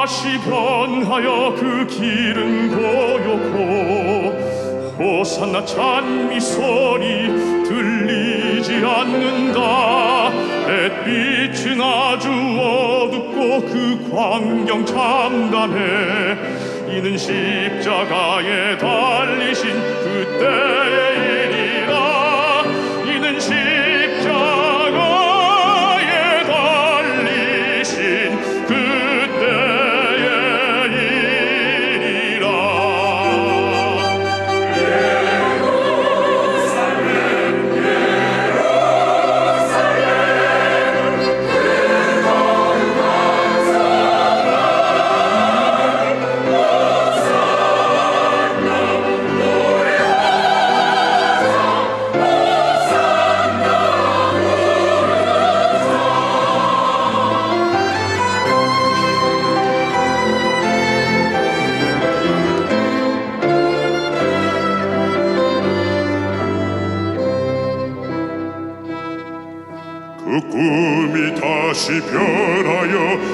다시 변하여 그 길은 고요코 호산나 찬미 소리 들리지 않는다. 햇빛은 아주 어둡고 그 광경 참담해. 이는 십자가에 달리신 그때의 일이라. 이는 십자가에 달리신 그때의 일이라. 그 꿈이 다시 변하여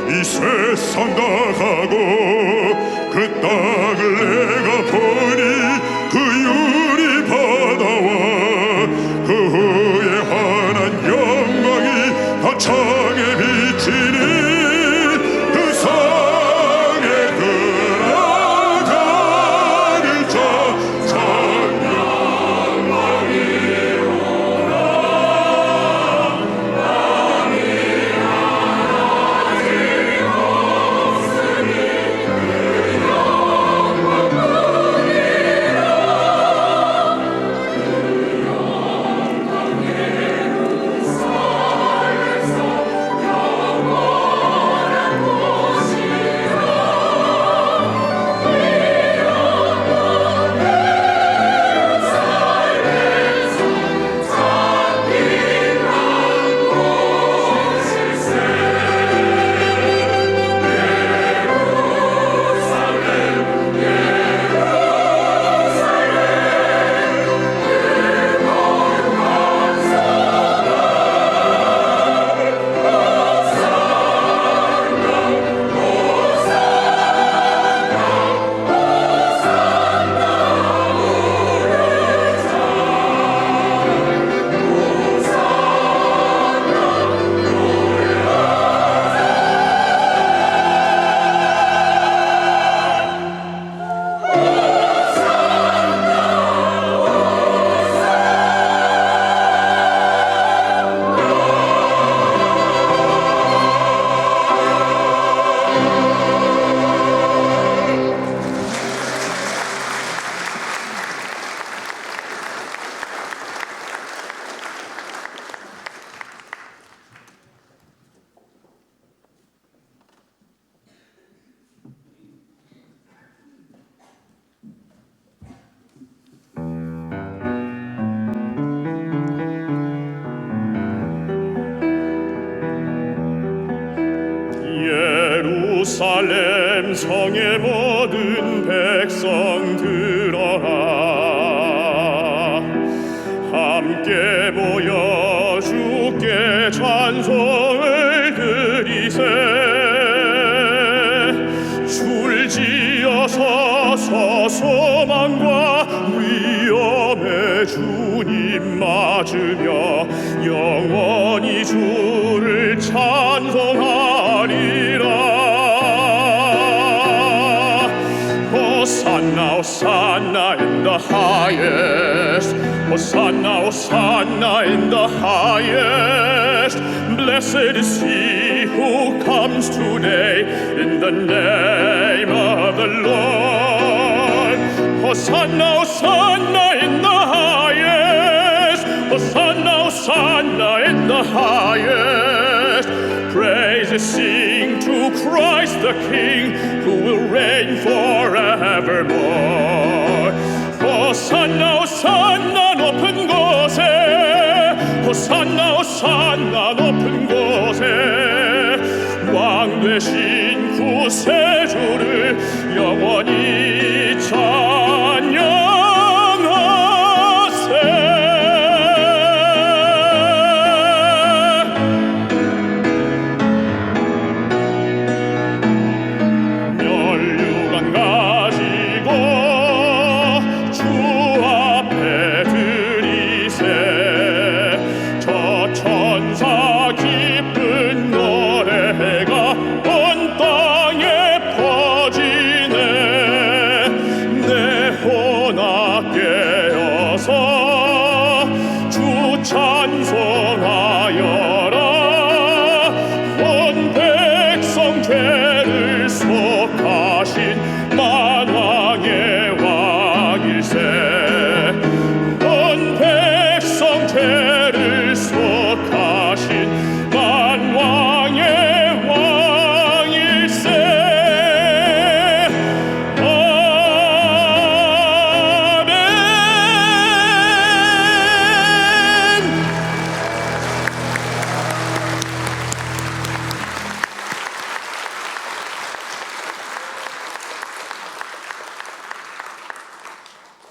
이 세상 나가고 그 땅을 내가 보니 그 유리 바다와 그 후에 환한 영광이 다 창에 비치니 그 성에 들어가는 자 예루살렘 성의 모든 백성들아, 함께 모여 주께 찬송을 드리세. 줄지어서 소망과 위험에 주님 맞으며 영원히 주를 찬송하리라. Hosanna, Hosanna in the highest. Hosanna, Hosanna in the highest. Blessed is he who comes today in the name of the Lord. Hosanna, Hosanna in the highest. Hosanna, Hosanna in the highest. Praises sing to Christ the King, who will reign forevermore. Hosanna, Hosanna 높은 곳에. 호산나 호산나 높은 곳에 왕 되신 구세주를 영원히 찬양하세. 찬송하여라. 온 백성 죄를 속하신 만왕의 왕일세. 온 백성 죄를 속하신 만왕의 왕일세.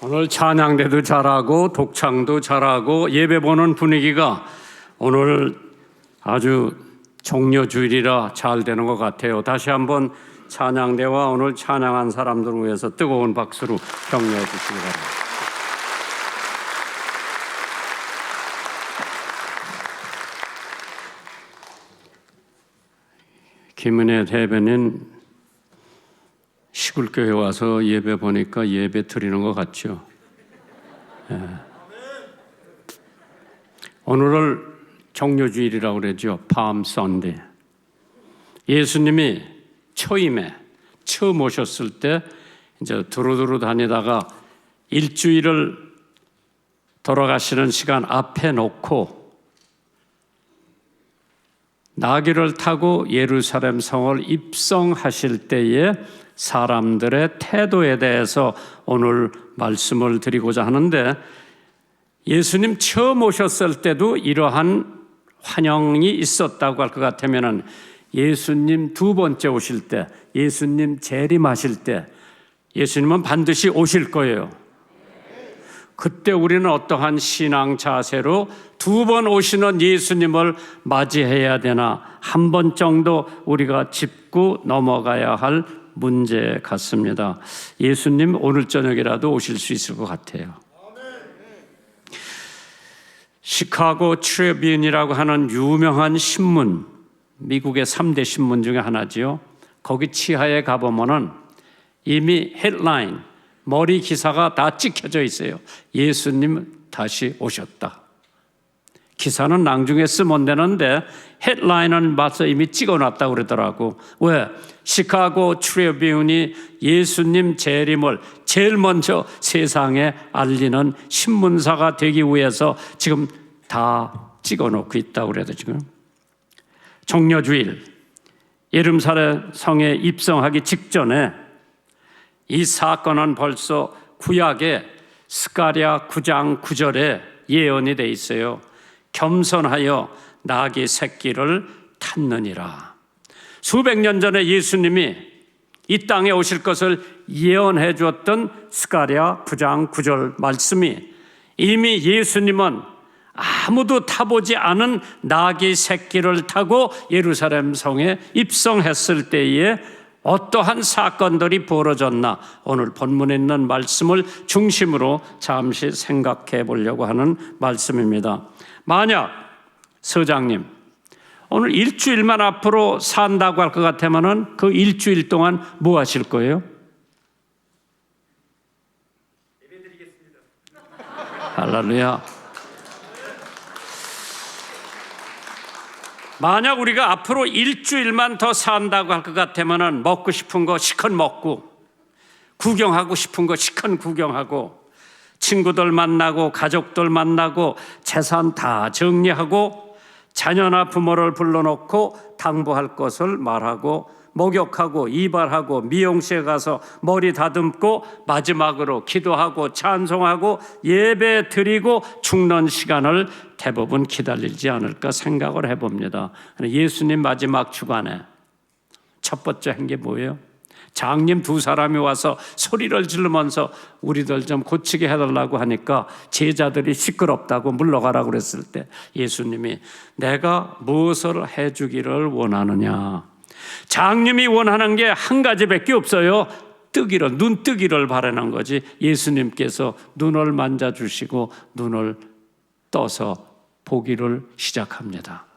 오늘 찬양대도 잘하고 독창도 잘하고 예배 보는 분위기가 오늘 아주 종려주일이라 잘 되는 것 같아요. 다시 한번 찬양대와 오늘 찬양한 사람들을 위해서 뜨거운 박수로 격려해 주시기 바랍니다. 김은혜 대변인 시골교회 와서 예배 보니까 예배 드리는 것 같죠. 예. 오늘을 종려주일이라고 그러죠. palm Sunday. 예수님이 초임에 처음 오셨을 때 이제 두루두루 다니다가 일주일을 돌아가시는 시간 앞에 놓고 나귀를 타고 예루살렘 성을 입성하실 때에 사람들의 태도에 대해서 오늘 말씀을 드리고자 하는데, 예수님 처음 오셨을 때도 이러한 환영이 있었다고 할 것 같으면 예수님 두 번째 오실 때, 예수님 재림하실 때 예수님은 반드시 오실 거예요. 그때 우리는 어떠한 신앙 자세로 두 번 오시는 예수님을 맞이해야 되나, 한 번 정도 우리가 짚고 넘어가야 할 문제 같습니다. 예수님 오늘 저녁이라도 오실 수 있을 것 같아요. 시카고 트리뷴이라고 하는 유명한 신문, 미국의 3대 신문 중에 하나지요. 거기 치하에 가보면은 이미 헤드라인, 머리 기사가 다 찍혀져 있어요. 예수님 다시 오셨다. 기사는 나중에 쓰면 되는데 헤드라인은 맞서 이미 찍어놨다고 그러더라고. 왜? 시카고 트리뷴이 예수님 재림을 제일 먼저 세상에 알리는 신문사가 되기 위해서 지금 다 찍어놓고 있다고 그래도 지금. 종려주일 예루살렘 성에 입성하기 직전에 이 사건은 벌써 구약의 스가랴 9장 9절에 예언이 돼 있어요. 겸손하여 나귀 새끼를 탔느니라. 수백 년 전에 예수님이 이 땅에 오실 것을 예언해 주었던 스가랴 9장 9절 말씀이 이미 예수님은 아무도 타보지 않은 나귀 새끼를 타고 예루살렘 성에 입성했을 때에 어떠한 사건들이 벌어졌나, 오늘 본문에 있는 말씀을 중심으로 잠시 생각해 보려고 하는 말씀입니다. 만약 서장님 오늘 일주일만 앞으로 산다고 할 것 같으면 그 일주일 동안 뭐 하실 거예요? 예배드리겠습니다. 할렐루야. 만약 우리가 앞으로 일주일만 더 산다고 할 것 같으면 먹고 싶은 거 시컷 먹고, 구경하고 싶은 거 시컷 구경하고, 친구들 만나고 가족들 만나고 재산 다 정리하고 자녀나 부모를 불러놓고 당부할 것을 말하고 목욕하고 이발하고 미용실에 가서 머리 다듬고 마지막으로 기도하고 찬송하고 예배 드리고 죽는 시간을 대부분 기다리지 않을까 생각을 해봅니다. 예수님 마지막 주간에 첫 번째 한 게 뭐예요? 장님 두 사람이 와서 소리를 지르면서 우리들 좀 고치게 해달라고 하니까 제자들이 시끄럽다고 물러가라고 그랬을 때 예수님이 내가 무엇을 해주기를 원하느냐, 장님이 원하는 게 한 가지밖에 없어요. 뜨기를, 눈 뜨기를 바라는 거지. 예수님께서 눈을 만져주시고 눈을 떠서 보기를 시작합니다.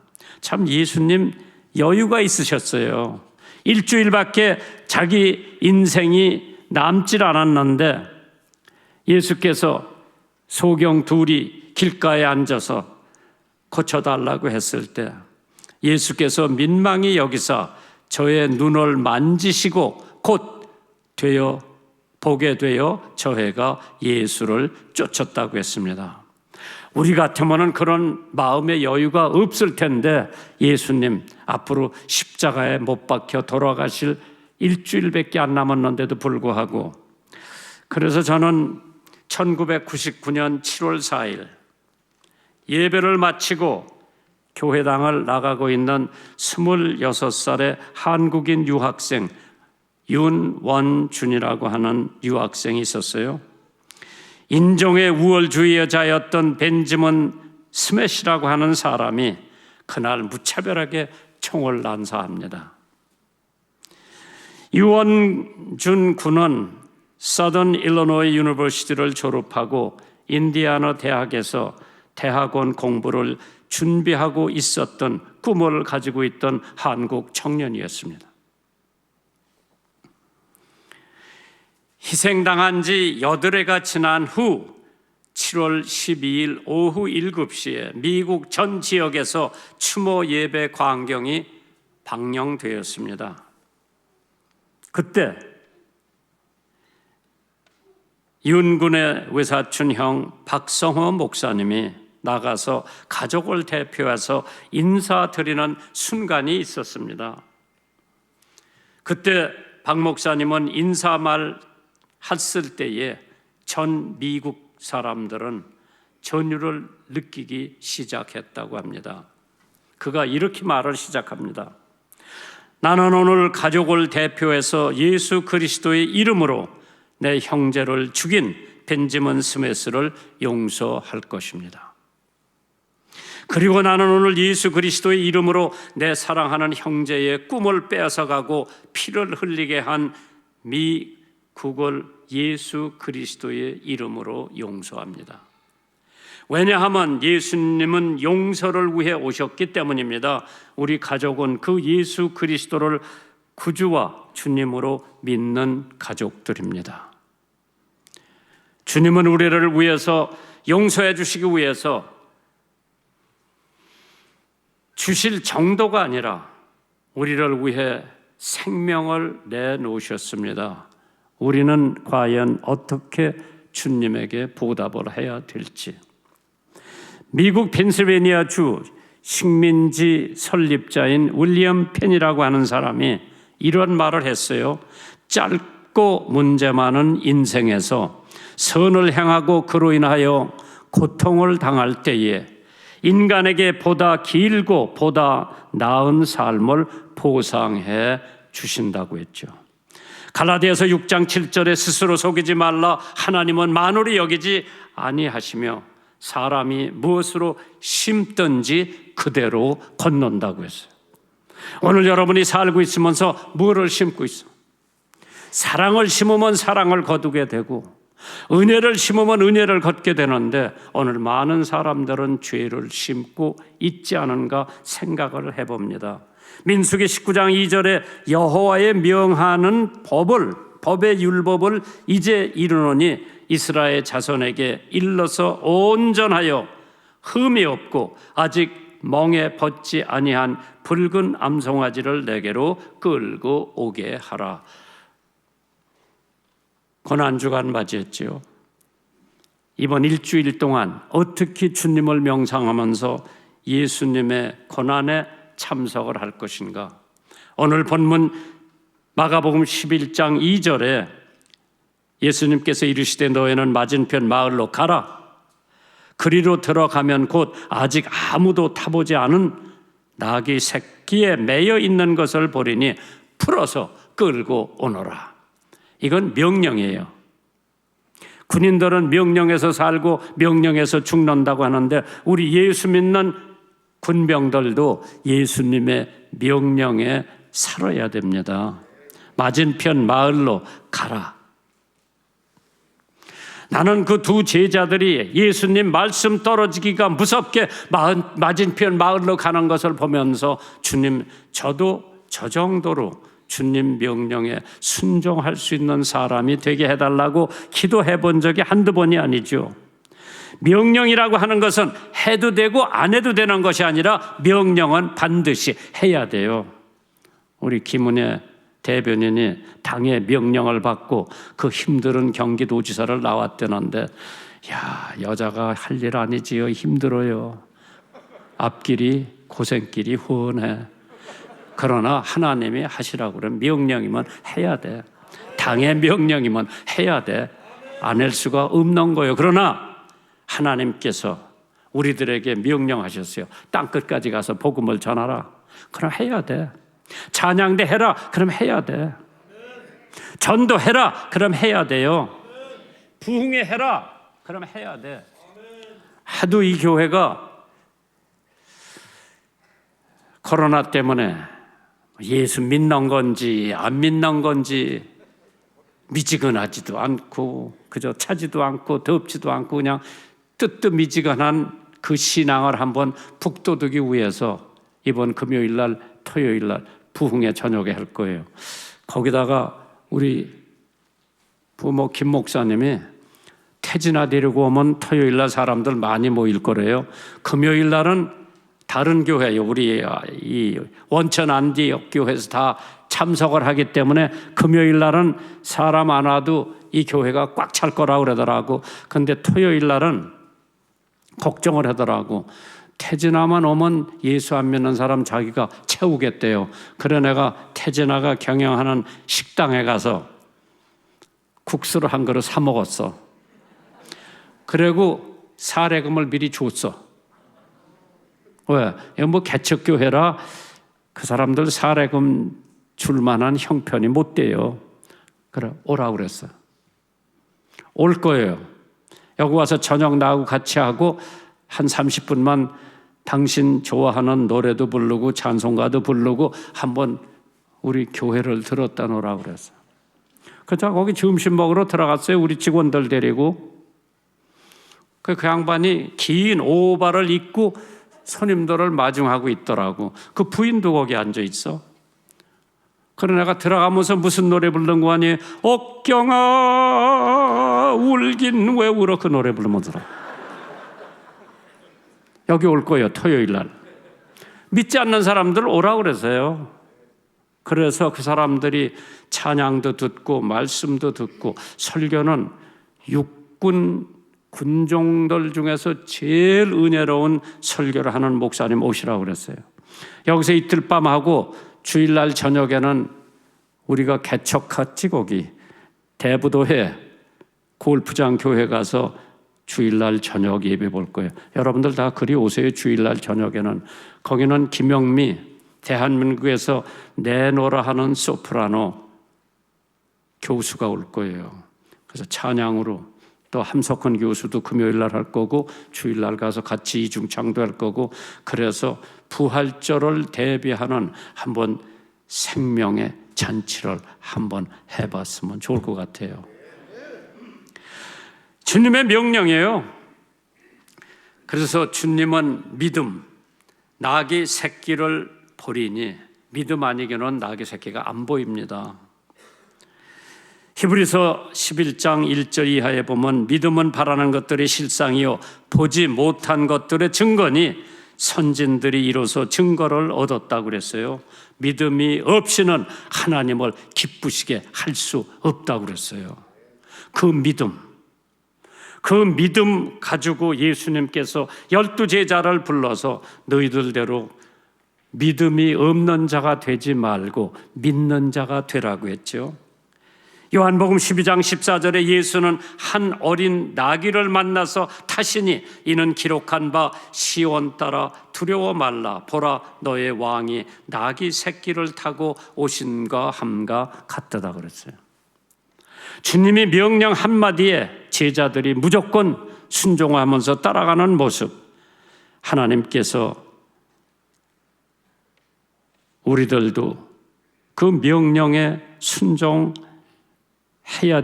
참 예수님 여유가 있으셨어요. 일주일밖에 자기 인생이 남질 않았는데 예수께서 소경 둘이 길가에 앉아서 고쳐달라고 했을 때 예수께서 민망히 여기사 저의 눈을 만지시고 곧 보게 되어 저희가 예수를 쫓았다고 했습니다. 우리 같으면 그런 마음의 여유가 없을 텐데 예수님 앞으로 십자가에 못 박혀 돌아가실 일주일밖에 안 남았는데도 불구하고, 그래서 저는 1999년 7월 4일 예배를 마치고 교회당을 나가고 있는 26살의 한국인 유학생 윤원준이라고 하는 유학생이 있었어요. 인종의 우월주의자였던 벤지먼 스매시라고 하는 사람이 그날 무차별하게 총을 난사합니다. 윤원준 군은 서던 일리노이 유니버시티를 졸업하고 인디아나 대학에서 대학원 공부를 준비하고 있었던 꿈을 가지고 있던 한국 청년이었습니다. 희생당한 지 8해가 지난 후 7월 12일 오후 7시에 미국 전 지역에서 추모 예배 광경이 방영되었습니다. 그때 윤군의 외사촌 형 박성호 목사님이 나가서 가족을 대표해서 인사드리는 순간이 있었습니다. 그때 박 목사님은 인사말 했을 때에 전 미국 사람들은 전율을 느끼기 시작했다고 합니다. 그가 이렇게 말을 시작합니다. 나는 오늘 가족을 대표해서 예수 그리스도의 이름으로 내 형제를 죽인 벤지먼 스매스를 용서할 것입니다. 그리고 나는 오늘 예수 그리스도의 이름으로 내 사랑하는 형제의 꿈을 빼앗아가고 피를 흘리게 한 미국을 예수 그리스도의 이름으로 용서합니다. 왜냐하면 예수님은 용서를 위해 오셨기 때문입니다. 우리 가족은 그 예수 그리스도를 구주와 주님으로 믿는 가족들입니다. 주님은 우리를 위해서 용서해 주시기 위해서 주실 정도가 아니라 우리를 위해 생명을 내놓으셨습니다. 우리는 과연 어떻게 주님에게 보답을 해야 될지. 미국 펜실베니아주 식민지 설립자인 윌리엄 펜이라고 하는 사람이 이런 말을 했어요. 짧고 문제 많은 인생에서 선을 행하고 그로 인하여 고통을 당할 때에 인간에게 보다 길고 보다 나은 삶을 보상해 주신다고 했죠. 갈라디아서 6장 7절에 스스로 속이지 말라. 하나님은 만홀히 여기지 아니하시며 사람이 무엇으로 심든지 그대로 걷는다고 했어요. 오늘 여러분이 살고 있으면서 무엇을 심고 있어? 사랑을 심으면 사랑을 거두게 되고 은혜를 심으면 은혜를 걷게 되는데 오늘 많은 사람들은 죄를 심고 있지 않은가 생각을 해봅니다. 민수기 19장 2절에 여호와의 명하는 법의 율법을 이제 이르노니 이스라엘 자손에게 일러서 온전하여 흠이 없고 아직 멍에 벗지 아니한 붉은 암송아지를 내게로 끌고 오게 하라. 고난주간 맞이했지요. 이번 일주일 동안 어떻게 주님을 명상하면서 예수님의 고난에 참석을 할 것인가? 오늘 본문 마가복음 11장 2절에 예수님께서 이르시되 너희는 맞은편 마을로 가라. 그리로 들어가면 곧 아직 아무도 타보지 않은 낙이 새끼에 매여 있는 것을 보리니 풀어서 끌고 오너라. 이건 명령이에요. 군인들은 명령에서 살고 명령에서 죽는다고 하는데 우리 예수 믿는 군병들도 예수님의 명령에 살아야 됩니다. 맞은편 마을로 가라. 나는 그 두 제자들이 예수님 말씀 떨어지기가 무섭게 맞은편 마을로 가는 것을 보면서 주님, 저도 저 정도로 주님 명령에 순종할 수 있는 사람이 되게 해달라고 기도해 본 적이 한두 번이 아니죠. 명령이라고 하는 것은 해도 되고 안 해도 되는 것이 아니라 명령은 반드시 해야 돼요. 우리 김은혜 대변인이 당의 명령을 받고 그 힘든 경기도지사를 나왔다는데, 야, 여자가 할 일 아니지요. 힘들어요. 앞길이 고생길이 훤해. 그러나 하나님이 하시라고 그러면 명령이면 해야 돼. 당의 명령이면 해야 돼. 안 할 수가 없는 거예요. 그러나 하나님께서 우리들에게 명령하셨어요. 땅끝까지 가서 복음을 전하라. 그럼 해야 돼. 찬양대 해라. 그럼 해야 돼. 전도해라. 그럼 해야 돼요. 부흥회 해라. 그럼 해야 돼. 하도 이 교회가 코로나 때문에 예수 믿는 건지 안 믿는 건지 미지근하지도 않고 그저 차지도 않고 덥지도 않고 그냥 뜨뜻미지근한 그 신앙을 한번 북돋우기 위해서 이번 금요일날 토요일날 부흥회 저녁에 할 거예요. 거기다가 우리 부모 김 목사님이 태진아 데리고 오면 토요일날 사람들 많이 모일 거래요. 금요일날은 다른 교회요. 우리 이 원천 안디옥 교회에서 다 참석을 하기 때문에 금요일 날은 사람 안 와도 이 교회가 꽉 찰 거라고 그러더라고. 근데 토요일 날은 걱정을 하더라고. 태진아만 오면 예수 안 믿는 사람 자기가 채우겠대요. 그래 내가 태진아가 경영하는 식당에 가서 국수를 한 그릇 사 먹었어. 그리고 사례금을 미리 줬어. 왜? 이거 뭐 개척교회라 그 사람들 사례금 줄 만한 형편이 못 돼요. 그래, 오라고 그랬어. 올 거예요. 여기 와서 저녁 나하고 같이 하고 한 30분만 당신 좋아하는 노래도 부르고 찬송가도 부르고 한번 우리 교회를 들었다 놓으라고 그랬어. 그래서 거기 점심 먹으러 들어갔어요. 우리 직원들 데리고. 그 양반이 긴 오바를 입고 손님들을 마중하고 있더라고. 그 부인도 거기 앉아 있어. 그래 내가 들어가면서 무슨 노래 부르는 거 아니에요? 옥경아 울긴 왜 울어. 그 노래 부르면 들어. 여기 올 거예요. 토요일 날. 믿지 않는 사람들 오라고 그래서요. 그래서 그 사람들이 찬양도 듣고 말씀도 듣고 설교는 군종들 중에서 제일 은혜로운 설교를 하는 목사님 오시라고 그랬어요. 여기서 이틀 밤 하고 주일날 저녁에는 우리가 개척했지 거기 대부도회 골프장 교회 가서 주일날 저녁 예배 볼 거예요. 여러분들 다 그리 오세요. 주일날 저녁에는. 거기는 김영미 대한민국에서 내노라 하는 소프라노 교수가 올 거예요. 그래서 찬양으로 또 함석헌 교수도 금요일날 할 거고 주일날 가서 같이 이중창도 할 거고 그래서 부활절을 대비하는 한번 생명의 잔치를 한번 해봤으면 좋을 것 같아요. 주님의 명령이에요. 그래서 주님은 믿음, 낙이 새끼를 보리니 믿음 아니게는 낙의 새끼가 안 보입니다. 히브리서 11장 1절 이하에 보면 믿음은 바라는 것들의 실상이요 보지 못한 것들의 증거니 선진들이 이로써 증거를 얻었다고 그랬어요. 믿음이 없이는 하나님을 기쁘시게 할 수 없다고 그랬어요. 그 믿음 가지고 예수님께서 12제자를 불러서 너희들대로 믿음이 없는 자가 되지 말고 믿는 자가 되라고 했죠. 요한복음 12장 14절에 예수는 한 어린 나귀를 만나서 타시니 이는 기록한 바 시온 따라 두려워 말라 보라 너의 왕이 나귀 새끼를 타고 오신가 함과 같다다 그랬어요. 주님이 명령 한마디에 제자들이 무조건 순종하면서 따라가는 모습, 하나님께서 우리들도 그 명령에 순종해야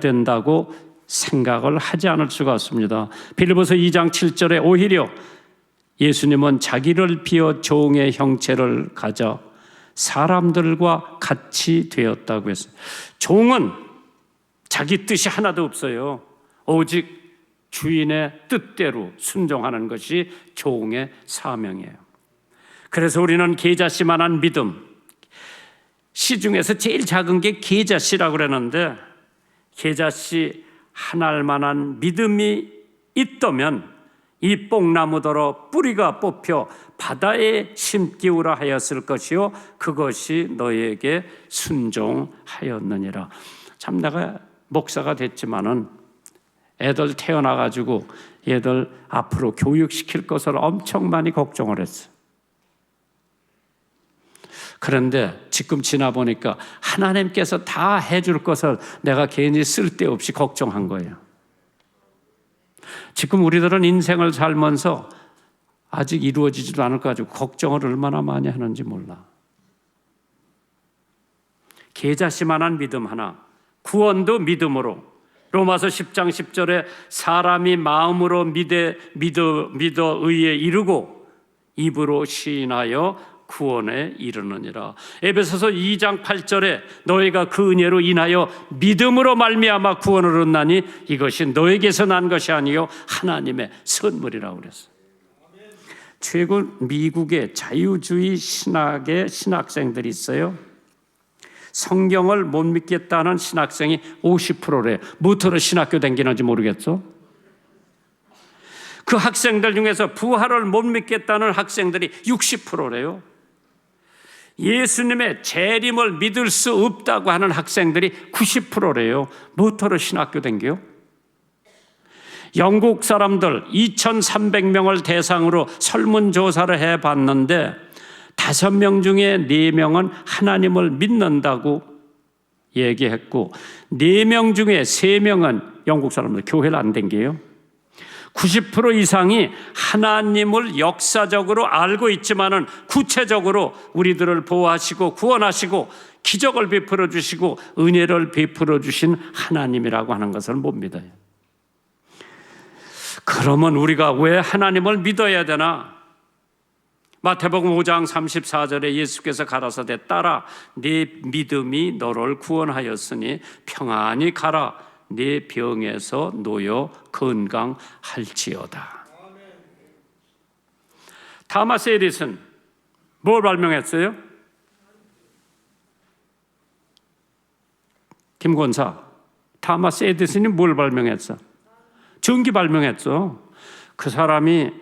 된다고 생각을 하지 않을 수가 없습니다. 빌립보서 2장 7절에 오히려 예수님은 자기를 비워 종의 형체를 가져 사람들과 같이 되었다고 했어요. 종은 자기 뜻이 하나도 없어요. 오직 주인의 뜻대로 순종하는 것이 종의 사명이에요. 그래서 우리는 계자씨만한 믿음, 시 중에서 제일 작은 게 계자씨라고 그러는데, 계자씨 하나만한 믿음이 있다면 이 뽕나무더러 뿌리가 뽑혀 바다에 심기우라 하였을 것이요 그것이 너에게 순종하였느니라. 참 내가 목사가 됐지만은 애들 태어나가지고 얘들 앞으로 교육시킬 것을 엄청 많이 걱정을 했어. 그런데 지금 지나보니까 하나님께서 다 해줄 것을 내가 괜히 쓸데없이 걱정한 거예요. 지금 우리들은 인생을 살면서 아직 이루어지지도 않을 것 가지고 걱정을 얼마나 많이 하는지 몰라. 계자씨만한 믿음 하나, 구원도 믿음으로. 로마서 10장 10절에 사람이 마음으로 믿어 의에 이르고 입으로 시인하여 구원에 이르느니라. 에베소서 2장 8절에 너희가 그 은혜로 인하여 믿음으로 말미암아 구원을 얻나니 이것이 너에게서 난 것이 아니요 하나님의 선물이라고 그랬어요. 최근 미국의 자유주의 신학의 신학생들이 있어요. 성경을 못 믿겠다는 신학생이 50%래. 무엇으로 신학교 다니는지 모르겠어? 그 학생들 중에서 부활을 못 믿겠다는 학생들이 60%래요. 예수님의 재림을 믿을 수 없다고 하는 학생들이 90%래요. 무엇으로 신학교 다녀요? 영국 사람들 2,300명을 대상으로 설문조사를 해봤는데 5명 중에 4명은 하나님을 믿는다고 얘기했고 4명 중에 3명은 영국 사람들 교회를 안 다녀요. 90% 이상이 하나님을 역사적으로 알고 있지만은 구체적으로 우리들을 보호하시고 구원하시고 기적을 베풀어 주시고 은혜를 베풀어 주신 하나님이라고 하는 것을 못 믿어요. 그러면 우리가 왜 하나님을 믿어야 되나? 마태복음 5장 34절에 예수께서 가라사대 따라 네 믿음이 너를 구원하였으니 평안히 가라 네 병에서 놓여 건강할지어다. 타마스 에디슨 뭘 발명했어요? 김권사, 타마스 에디슨이 뭘 발명했어? 전기 발명했어. 그 사람이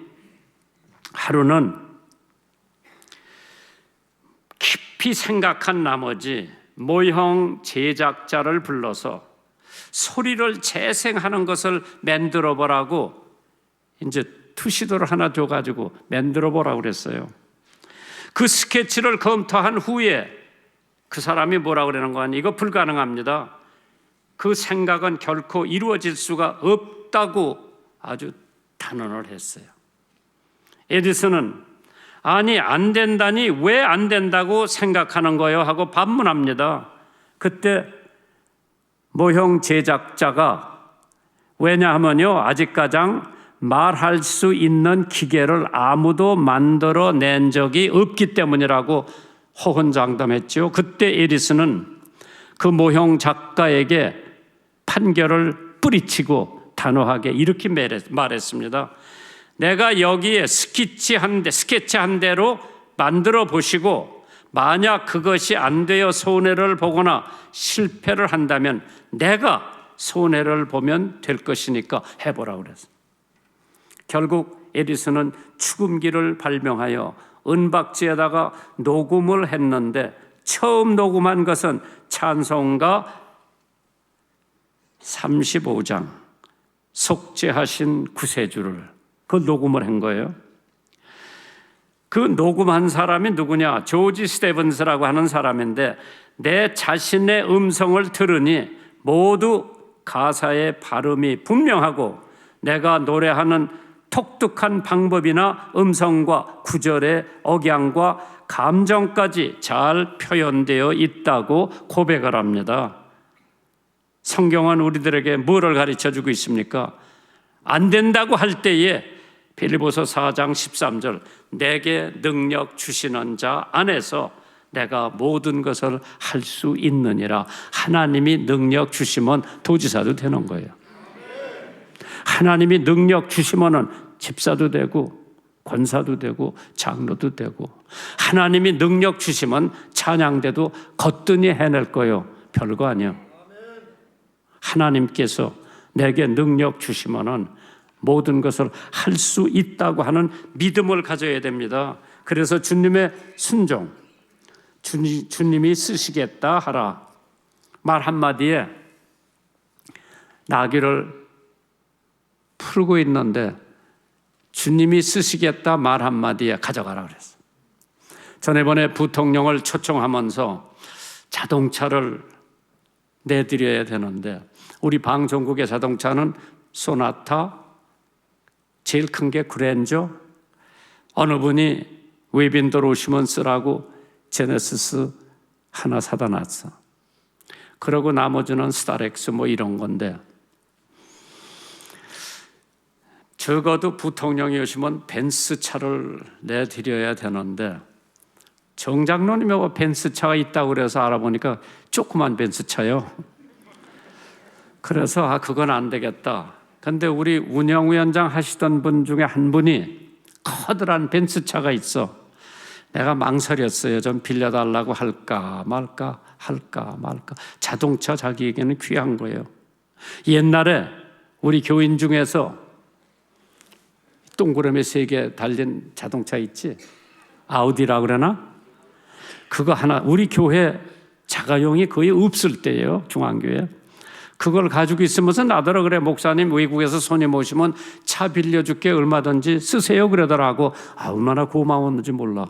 하루는 깊이 생각한 나머지 모형 제작자를 불러서 소리를 재생하는 것을 만들어 보라고 이제 투시도를 하나 줘가지고 만들어 보라고 그랬어요. 그 스케치를 검토한 후에 그 사람이 뭐라고 그러는 거 아니? 이거 불가능합니다. 그 생각은 결코 이루어질 수가 없다고 아주 단언을 했어요. 에디슨은 아니 안 된다니 왜 안 된다고 생각하는 거예요? 하고 반문합니다. 그때 모형 제작자가 왜냐하면요 아직 가장 말할 수 있는 기계를 아무도 만들어낸 적이 없기 때문이라고 호언장담했죠. 그때 에디슨은 그 모형 작가에게 판결을 뿌리치고 단호하게 이렇게 말했습니다. 내가 여기에 스케치 한 대로 만들어 보시고 만약 그것이 안 되어 손해를 보거나 실패를 한다면 내가 손해를 보면 될 것이니까 해보라고 그랬어요. 결국 에디슨은 축음기를 발명하여 은박지에다가 녹음을 했는데 처음 녹음한 것은 찬송가 35장 속죄하신 구세주를 그 녹음을 한 거예요. 그 녹음한 사람이 누구냐? 조지 스테븐스라고 하는 사람인데 내 자신의 음성을 들으니 모두 가사의 발음이 분명하고 내가 노래하는 독특한 방법이나 음성과 구절의 억양과 감정까지 잘 표현되어 있다고 고백을 합니다. 성경은 우리들에게 뭐를 가르쳐주고 있습니까? 안 된다고 할 때에 빌립보서 4장 13절 내게 능력 주시는 자 안에서 내가 모든 것을 할 수 있느니라. 하나님이 능력 주시면 도지사도 되는 거예요. 하나님이 능력 주시면은 집사도 되고 권사도 되고 장로도 되고, 하나님이 능력 주시면 찬양대도 거뜬히 해낼 거요. 별거 아니요. 하나님께서 내게 능력 주시면은 모든 것을 할 수 있다고 하는 믿음을 가져야 됩니다. 그래서 주님의 순종, 주님이 쓰시겠다 하라 말 한마디에 나귀를 풀고 있는데 주님이 쓰시겠다 말 한마디에 가져가라 그랬어. 전에번에 부통령을 초청하면서 자동차를 내드려야 되는데, 우리 방송국의 자동차는 소나타, 제일 큰 게 그랜저, 어느 분이 외빈들 오시면 쓰라고 제네시스 하나 사다 놨어. 그러고 나머지는 스타렉스 뭐 이런 건데, 적어도 부통령이 오시면 벤츠 차를 내드려야 되는데, 정장로님이 뭐 벤츠 차가 있다고 그래서 알아보니까 조그만 벤츠 차요. 그래서 그건 안 되겠다. 근데 우리 운영위원장 하시던 분 중에 한 분이 커다란 벤츠 차가 있어. 내가 망설였어요. 좀 빌려달라고 할까 말까. 자동차 자기에게는 귀한 거예요. 옛날에 우리 교인 중에서 동그라미 3개 달린 자동차 있지? 아우디라 그러나? 그거 하나, 우리 교회 자가용이 거의 없을 때예요. 중앙교회. 그걸 가지고 있으면서 나더러 그래, 목사님 외국에서 손님 오시면 차 빌려줄게, 얼마든지 쓰세요 그러더라고. 얼마나 고마웠는지 몰라.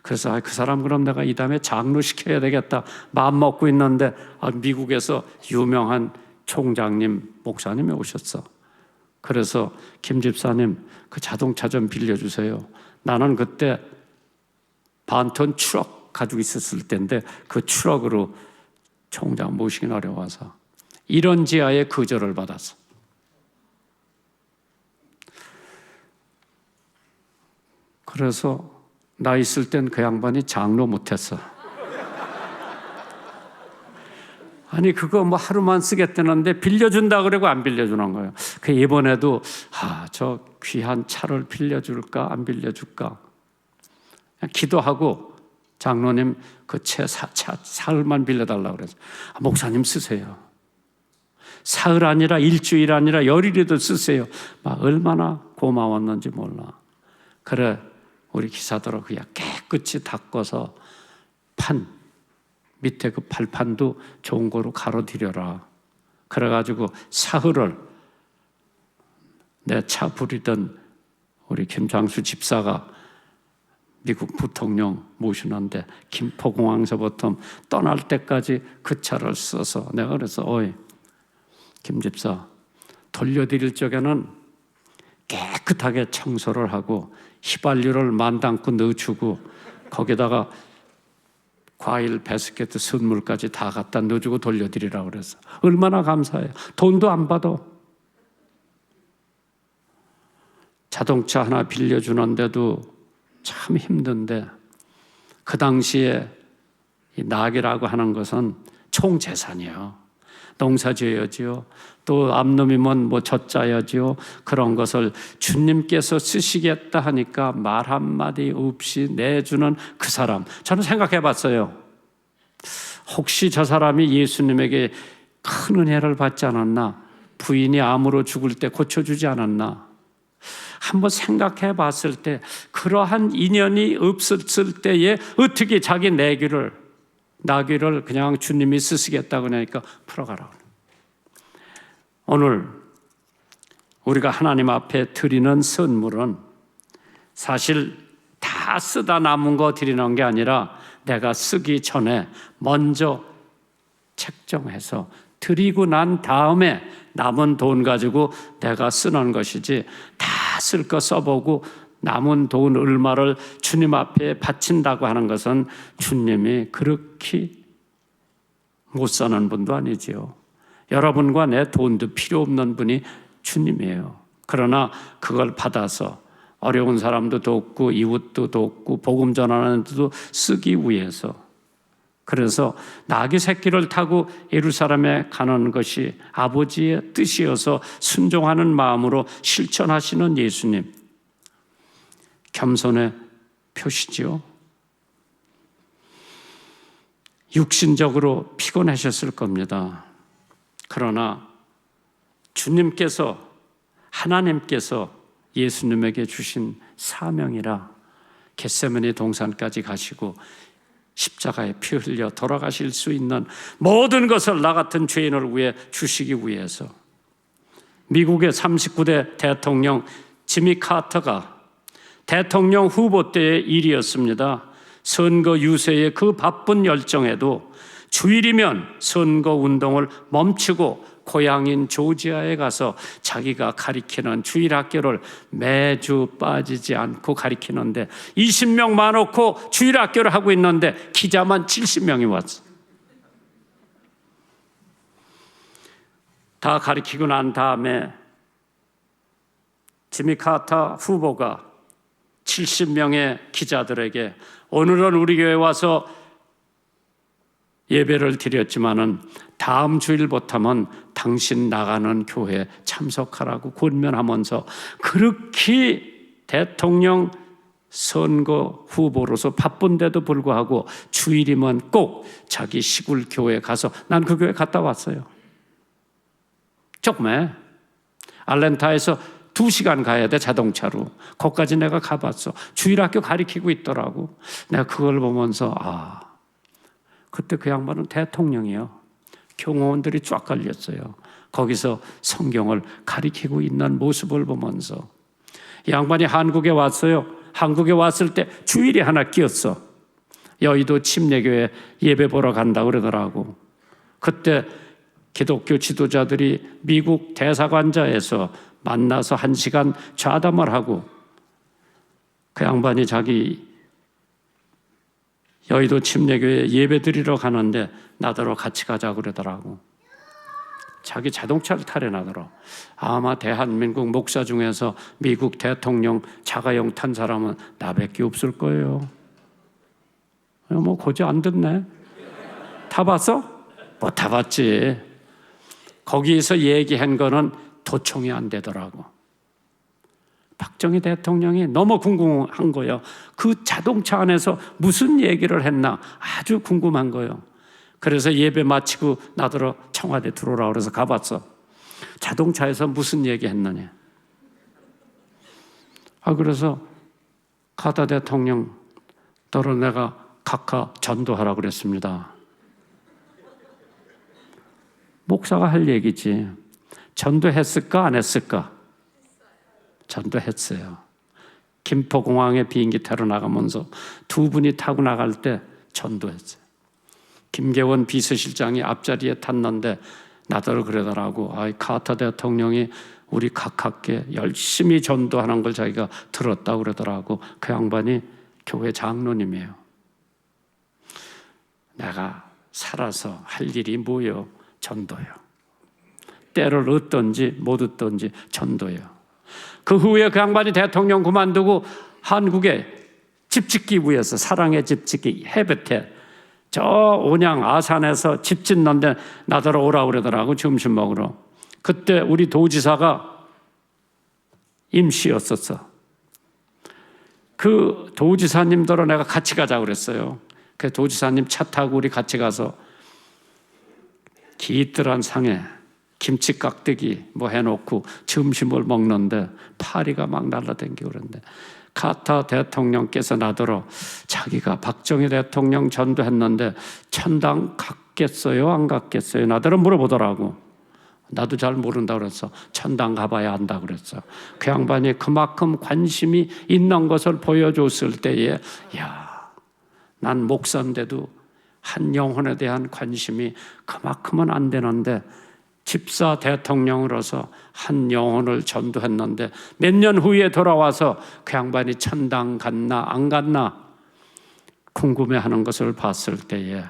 그래서 그 사람 그럼 내가 이 다음에 장로 시켜야 되겠다 마음 먹고 있는데, 미국에서 유명한 총장님 목사님이 오셨어. 그래서 김 집사님 그 자동차 좀 빌려주세요. 나는 그때 반톤 트럭 가지고 있었을 때인데 그 트럭으로 총장 모시긴 어려워서 이런 지하에 거절을 받았어. 그래서 나 있을 땐 그 양반이 장로 못했어. 아니 그거 뭐 하루만 쓰겠다는데 빌려준다 그러고 안 빌려주는 거예요. 그 이번에도 저 귀한 차를 빌려줄까 안 빌려줄까 그냥 기도하고 장로님 그 차 사흘만 빌려달라고 그래서 목사님 쓰세요. 사흘 아니라 일주일 아니라 열일이라도 쓰세요. 막 얼마나 고마웠는지 몰라. 그래 우리 기사들은 그냥 깨끗이 닦아서 밑에 그 발판도 좋은 거로 가로디려라. 그래가지고 사흘을 내 차 부리던 우리 김장수 집사가 미국 부통령 모시는데 김포공항서부터 떠날 때까지 그 차를 써서 내가 그래서 어이 김 집사 돌려드릴 적에는 깨끗하게 청소를 하고 휘발유를 만담고 넣어주고 거기다가 과일 바스켓 선물까지 다 갖다 넣어주고 돌려드리라고 그래서 얼마나 감사해요. 돈도 안 받아. 자동차 하나 빌려주는데도 참 힘든데 그 당시에 이 낙이라고 하는 것은 총재산이에요. 농사 지어야지요. 또 암놈이면 뭐 젖자야지요. 그런 것을 주님께서 쓰시겠다 하니까 말 한마디 없이 내주는 그 사람. 저는 생각해 봤어요. 혹시 저 사람이 예수님에게 큰 은혜를 받지 않았나? 부인이 암으로 죽을 때 고쳐주지 않았나? 한번 생각해 봤을 때 그러한 인연이 없었을 때에 어떻게 자기 나귀를 그냥 주님이 쓰시겠다고 하니까 풀어가라. 오늘 우리가 하나님 앞에 드리는 선물은 사실 다 쓰다 남은 거 드리는 게 아니라 내가 쓰기 전에 먼저 책정해서 드리고 난 다음에 남은 돈 가지고 내가 쓰는 것이지 다 쓸 거 써보고 남은 돈 얼마를 주님 앞에 바친다고 하는 것은 주님이 그렇게 못 사는 분도 아니지요. 여러분과 내 돈도 필요 없는 분이 주님이에요. 그러나 그걸 받아서 어려운 사람도 돕고 이웃도 돕고 복음 전하는 데도 쓰기 위해서 그래서 나귀 새끼를 타고 예루살렘에 가는 것이 아버지의 뜻이어서 순종하는 마음으로 실천하시는 예수님, 겸손의 표시지요. 육신적으로 피곤하셨을 겁니다. 그러나 주님께서, 하나님께서 예수님에게 주신 사명이라 겟세마네 동산까지 가시고 십자가에 피 흘려 돌아가실 수 있는 모든 것을 나 같은 죄인을 위해 주시기 위해서 미국의 39대 대통령 지미 카터가 대통령 후보 때의 일이었습니다. 선거 유세의 그 바쁜 열정에도 주일이면 선거 운동을 멈추고 고향인 조지아에 가서 자기가 가리키는 주일학교를 매주 빠지지 않고 가리키는데 20명 많고 주일학교를 하고 있는데 기자만 70명이 왔어. 다 가리키고 난 다음에 지미 카터 후보가 70명의 기자들에게 오늘은 우리 교회 와서 예배를 드렸지만은 다음 주일부터는 당신 나가는 교회에 참석하라고 권면하면서 그렇게 대통령 선거 후보로서 바쁜데도 불구하고 주일이면 꼭 자기 시골 교회에 가서 난 그 교회 갔다 왔어요. 조금에 알랜타에서 2시간 가야 돼, 자동차로. 거기까지 내가 가봤어. 주일학교 가리키고 있더라고. 내가 그걸 보면서 그때 그 양반은 대통령이요. 경호원들이 쫙 깔렸어요. 거기서 성경을 가리키고 있는 모습을 보면서 이 양반이 한국에 왔어요. 한국에 왔을 때 주일이 하나 끼었어. 여의도 침례교회 예배 보러 간다고 그러더라고. 그때 기독교 지도자들이 미국 대사관자에서 만나서 1시간 좌담을 하고 그 양반이 자기 여의도 침례교회 예배 드리러 가는데 나더러 같이 가자고 그러더라고. 자기 자동차를 타려나더라. 아마 대한민국 목사 중에서 미국 대통령 자가용 탄 사람은 나밖에 없을 거예요. 뭐 고지 안 듣네. 타봤어? 못 타봤지. 거기에서 얘기한 거는 도청이 안 되더라고. 박정희 대통령이 너무 궁금한 거예요. 그 자동차 안에서 무슨 얘기를 했나 아주 궁금한 거예요. 그래서 예배 마치고 나더러 청와대 들어오라 그래서 가봤어. 자동차에서 무슨 얘기 했느냐. 그래서 카터 대통령 너로 내가 각하 전도하라고 그랬습니다. 목사가 할 얘기지. 전도했을까 안 했을까? 전도했어요. 김포공항에 비행기 타러 나가면서 2분이 타고 나갈 때 전도했어요. 김계원 비서실장이 앞자리에 탔는데 나더러 그러더라고. 카터 대통령이 우리 각하께 열심히 전도하는 걸 자기가 들었다고 그러더라고. 그 양반이 교회 장로님이에요. 내가 살아서 할 일이 뭐예요? 전도요. 때를 얻든지 못 얻든지 전도요. 그 후에 그 양반이 대통령 그만두고 한국에 집 짓기 위해서 사랑의 집 짓기 해bet에 저 온양 아산에서 집 짓는데 나더러 오라고 그러더라고. 점심 먹으러. 그때 우리 도지사가 임시였었어. 그 도지사님들로 내가 같이 가자고 그랬어요. 그 도지사님 차 타고 우리 같이 가서 기뜰한 상에 김치 깍두기 뭐 해놓고 점심을 먹는데 파리가 막 날라다니고 그러는데 카터 대통령께서 나더러 자기가 박정희 대통령 전도했는데 천당 갔겠어요? 안 갔겠어요? 나더러 물어보더라고. 나도 잘 모른다 그랬어. 천당 가봐야 한다 그랬어. 그 양반이 그만큼 관심이 있는 것을 보여줬을 때에 난 목사인데도 한 영혼에 대한 관심이 그만큼은 안 되는데 집사 대통령으로서 한 영혼을 전도했는데 몇 년 후에 돌아와서 그 양반이 천당 갔나 안 갔나 궁금해하는 것을 봤을 때에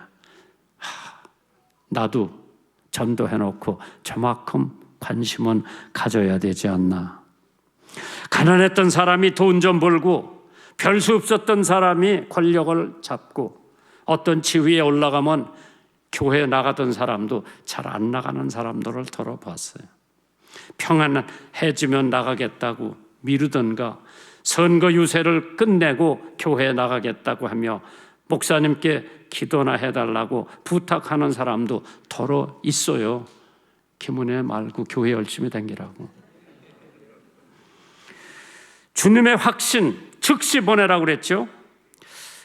나도 전도해놓고 저만큼 관심은 가져야 되지 않나. 가난했던 사람이 돈 좀 벌고 별 수 없었던 사람이 권력을 잡고 어떤 지위에 올라가면 교회 나가던 사람도 잘 안 나가는 사람들을 털어봤어요. 평안해지면 나가겠다고 미루던가 선거 유세를 끝내고 교회에 나가겠다고 하며 목사님께 기도나 해달라고 부탁하는 사람도 더러 있어요. 김은혜 말고 교회 열심히 다니라고. 주님의 확신 즉시 보내라고 그랬죠.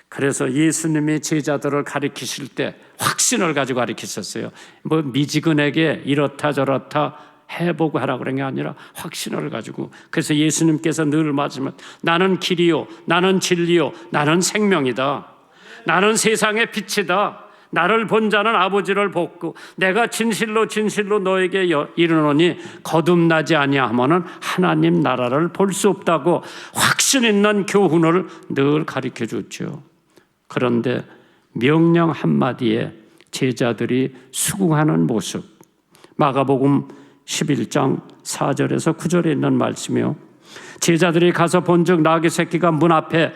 그래서 예수님이 제자들을 가리키실 때 확신을 가지고 가리키셨어요. 뭐 미지근하게 이렇다 저렇다 해보고 하라고 그런 게 아니라 확신을 가지고. 그래서 예수님께서 늘 말씀하시면 나는 길이요, 나는 진리요, 나는 생명이다. 나는 세상의 빛이다. 나를 본 자는 아버지를 보고 내가 진실로 진실로 너에게 이르노니 거듭나지 아니하면은 하나님 나라를 볼 수 없다고 확신 있는 교훈을 늘 가르쳐 줬죠. 그런데 명령 한마디에 제자들이 수긍하는 모습, 마가복음 11장 4절에서 9절에 있는 말씀이요. 제자들이 가서 본즉 나귀 새끼가 문 앞에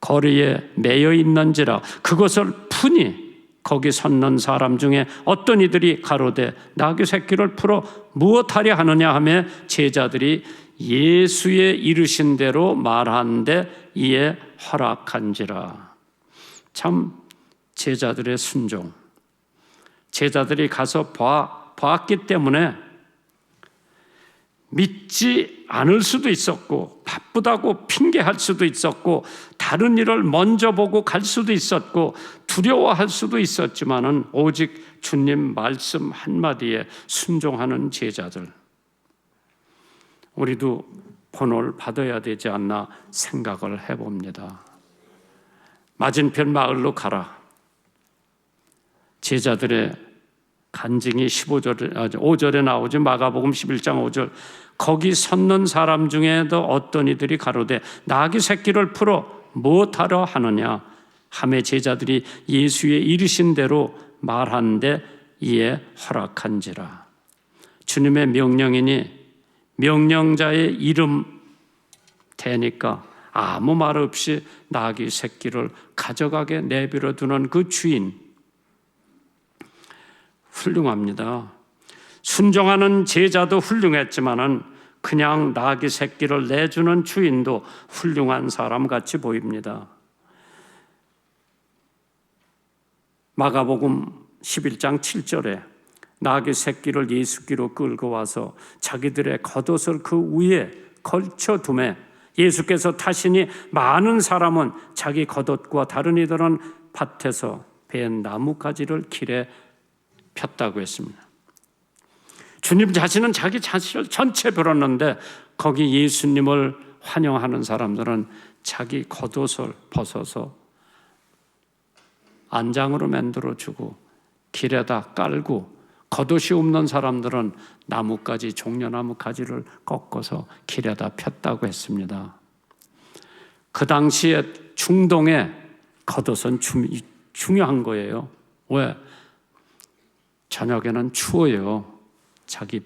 거리에 매여 있는지라 그것을 푸니 거기 섰는 사람 중에 어떤 이들이 가로되 나귀 새끼를 풀어 무엇하려 하느냐 하며 제자들이 예수의 이르신 대로 말하는데 이에 허락한지라. 참 제자들의 순종, 제자들이 가서 봤기 때문에 믿지 않을 수도 있었고 바쁘다고 핑계할 수도 있었고 다른 일을 먼저 보고 갈 수도 있었고 두려워할 수도 있었지만은 오직 주님 말씀 한마디에 순종하는 제자들, 우리도 본을 받아야 되지 않나 생각을 해봅니다. 맞은편 마을로 가라. 제자들의 간증이 5절에 나오죠. 마가복음 11장 5절. 거기 섰는 사람 중에도 어떤 이들이 가로되 나귀 새끼를 풀어 무엇하러 하느냐 하매 제자들이 예수의 이르신 대로 말하는데 이에 허락한지라. 주님의 명령이니 명령자의 이름 대니까 아무 말 없이 나귀 새끼를 가져가게 내버려 두는 그 주인, 훌륭합니다. 순종하는 제자도 훌륭했지만은 그냥 나귀 새끼를 내주는 주인도 훌륭한 사람 같이 보입니다. 마가복음 11장 7절에 나귀 새끼를 예수께로 끌고 와서 자기들의 겉옷을 그 위에 걸쳐 두매 예수께서 타시니 많은 사람은 자기 겉옷과 다른 이들은 밭에서 벤 나뭇가지를 길에 폈다고 했습니다. 주님 자신은 자기 자신을 전체 벌었는데 거기 예수님을 환영하는 사람들은 자기 겉옷을 벗어서 안장으로 만들어주고 길에다 깔고, 겉옷이 없는 사람들은 나뭇가지, 종려나무 가지를 꺾어서 길에다 폈다고 했습니다. 그 당시에 중동에 겉옷은 중요한 거예요. 왜? 저녁에는 추워요. 자기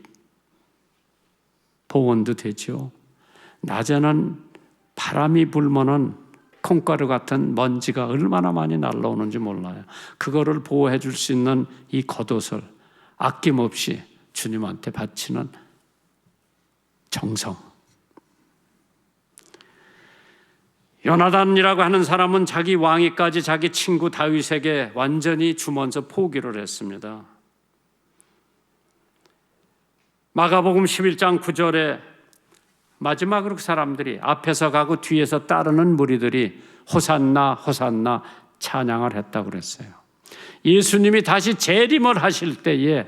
보온도 되죠. 낮에는 바람이 불면은 콩가루 같은 먼지가 얼마나 많이 날라오는지 몰라요. 그거를 보호해 줄 수 있는 이 겉옷을 아낌없이 주님한테 바치는 정성. 요나단이라고 하는 사람은 자기 왕위까지 자기 친구 다윗에게 완전히 주면서 포기를 했습니다. 마가복음 11장 9절에 마지막으로 그 사람들이 앞에서 가고 뒤에서 따르는 무리들이 호산나 호산나 찬양을 했다고 그랬어요. 예수님이 다시 재림을 하실 때에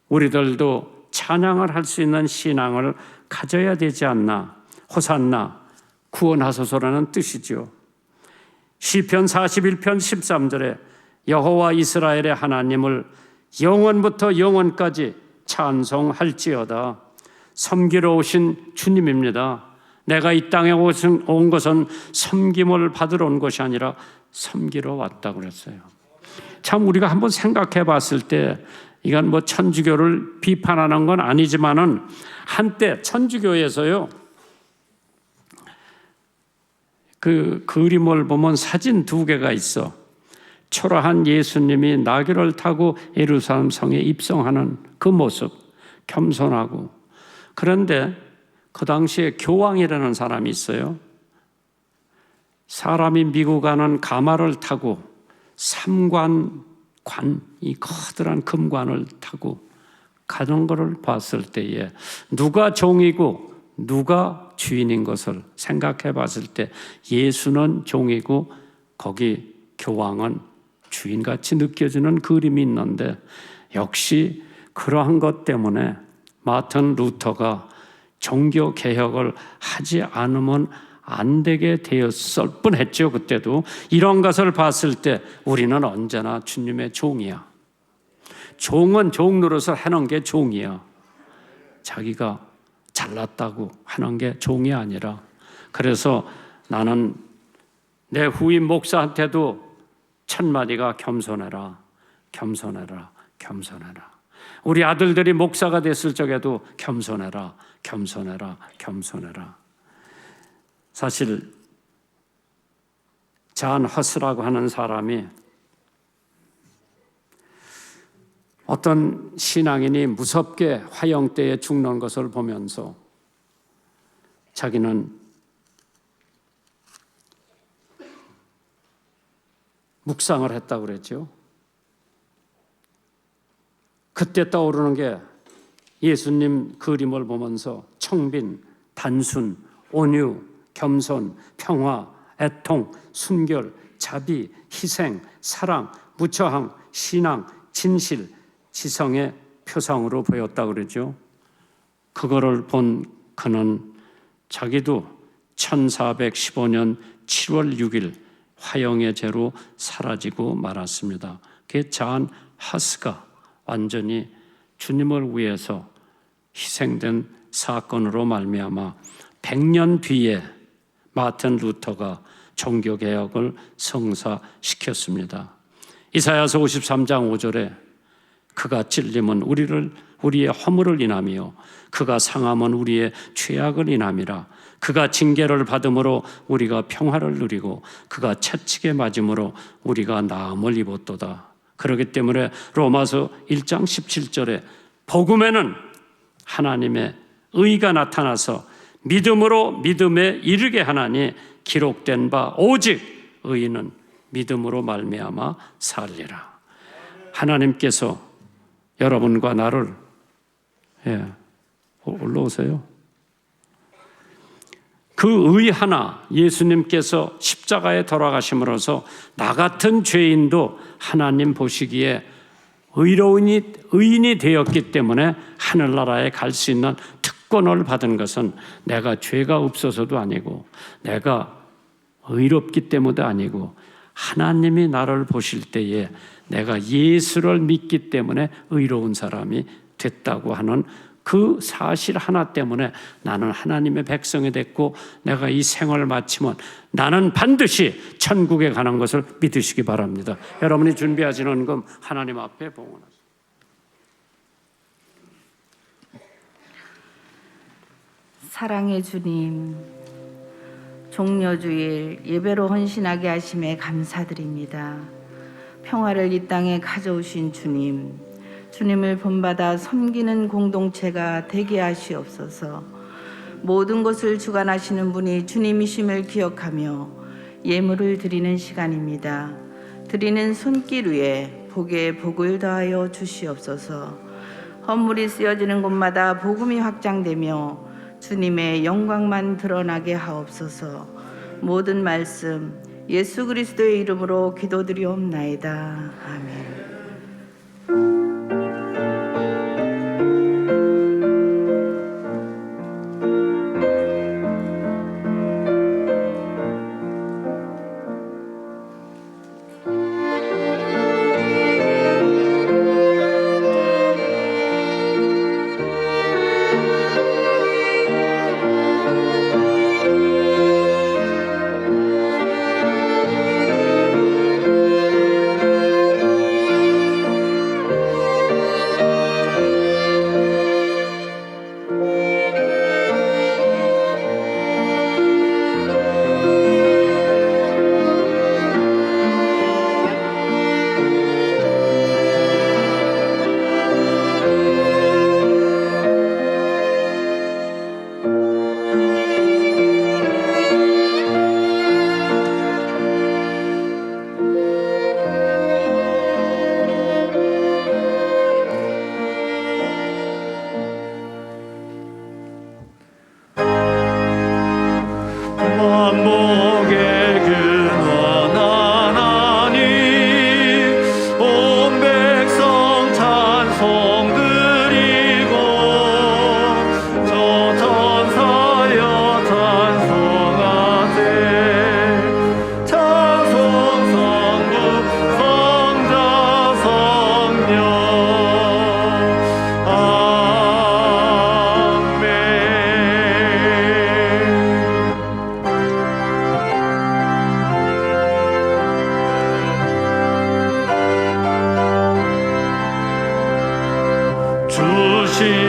우리들도 찬양을 할 수 있는 신앙을 가져야 되지 않나. 호산나, 구원하소서라는 뜻이죠. 시편 41편 13절에 여호와 이스라엘의 하나님을 영원부터 영원까지 찬송할지어다. 섬기러 오신 주님입니다. 내가 이 땅에 온 것은 섬김을 받으러 온 것이 아니라 섬기러 왔다고 그랬어요. 참 우리가 한번 생각해 봤을 때 이건 뭐 천주교를 비판하는 건 아니지만은 한때 천주교에서요 그 그림을 보면 사진 두 개가 있어. 초라한 예수님이 나귀를 타고 예루살렘 성에 입성하는 그 모습, 겸손하고. 그런데 그 당시에 교황이라는 사람이 있어요. 사람이 미고 가는 가마를 타고 이 커다란 금관을 타고 가는 것을 봤을 때에 누가 종이고 누가 주인인 것을 생각해 봤을 때 예수는 종이고 거기 교황은 주인같이 느껴지는 그림이 있는데, 역시 그러한 것 때문에 마틴 루터가 종교 개혁을 하지 않으면 안 되게 되었을 뻔했죠. 그때도 이런 것을 봤을 때 우리는 언제나 주님의 종이야. 종은 종 노릇을 하는 게 종이야. 자기가 잘났다고 하는 게 종이 아니라. 그래서 나는 내 후임 목사한테도 첫마디가 겸손해라, 겸손해라, 겸손해라. 우리 아들들이 목사가 됐을 적에도 겸손해라, 겸손해라, 겸손해라. 사실 잔 허스라고 하는 사람이 어떤 신앙인이 무섭게 화형대에 죽는 것을 보면서 자기는 묵상을 했다고 그랬죠. 그때 떠오르는 게 예수님 그림을 보면서 청빈, 단순, 온유, 겸손, 평화, 애통, 순결, 자비, 희생, 사랑, 무처항, 신앙, 진실, 지성의 표상으로 보였다고 그러죠. 그거를 본 그는 자기도 1415년 7월 6일 화형의 죄로 사라지고 말았습니다. 그게 잔 하스가 완전히 주님을 위해서 희생된 사건으로 말미암아 100년 뒤에 마틴 루터가 종교개혁을 성사시켰습니다. 이사야서 53장 5절에 그가 찔림은 우리의 허물을 인하며 그가 상함은 우리의 죄악을 인함이라. 그가 징계를 받음으로 우리가 평화를 누리고 그가 채찍에 맞음으로 우리가 나음을 입었도다. 그렇기 때문에 로마서 1장 17절에 복음에는 하나님의 의가 나타나서 믿음으로 믿음에 이르게 하나니 기록된 바 오직 의인은 믿음으로 말미암아 살리라. 하나님께서 여러분과 나를 올라오세요. 그 의 하나, 예수님께서 십자가에 돌아가심으로써 나 같은 죄인도 하나님 보시기에 의인이 되었기 때문에 하늘나라에 갈 수 있는 특권을 받은 것은 내가 죄가 없어서도 아니고 내가 의롭기 때문도 아니고 하나님이 나를 보실 때에 내가 예수를 믿기 때문에 의로운 사람이 됐다고 하는 그 사실 하나 때문에 나는 하나님의 백성이 됐고 내가 이 생을 마치면 나는 반드시 천국에 가는 것을 믿으시기 바랍니다. 여러분이 준비하시는 금 하나님 앞에 봉헌하세요. 사랑의 주님, 종려주일 예배로 헌신하게 하심에 감사드립니다. 평화를 이 땅에 가져오신 주님, 주님을 본받아 섬기는 공동체가 되게 하시옵소서. 모든 것을 주관하시는 분이 주님이심을 기억하며 예물을 드리는 시간입니다. 드리는 손길 위에 복에 복을 더하여 주시옵소서. 헌물이 쓰여지는 곳마다 복음이 확장되며 주님의 영광만 드러나게 하옵소서. 모든 말씀 예수 그리스도의 이름으로 기도드리옵나이다. 아멘.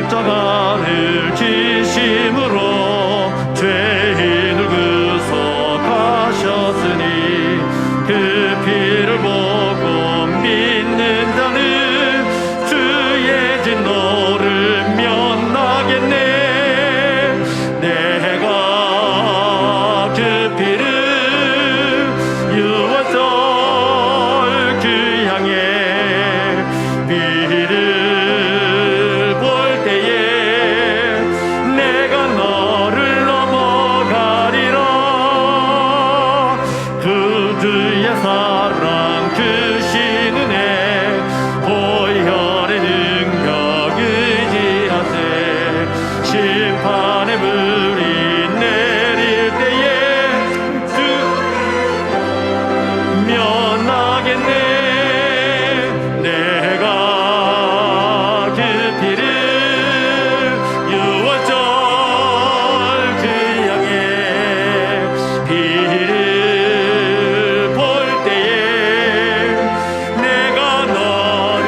십자가를 지심으로 죄인을 구속하셨으니 그 피를 보고 믿는 자는 주의 진노를 면하겠네. 내가 그 피를 유월절 그 향에 피를 볼 때에 내가 너를 넘어가리라. 그주의 사랑 크신 은혜 보혈의 능력 의지하세. 심판의 불이 내릴 때에 그 면하겠네. 내가 그 피를 유월절 그 향에 피를 볼 때에 내가 너를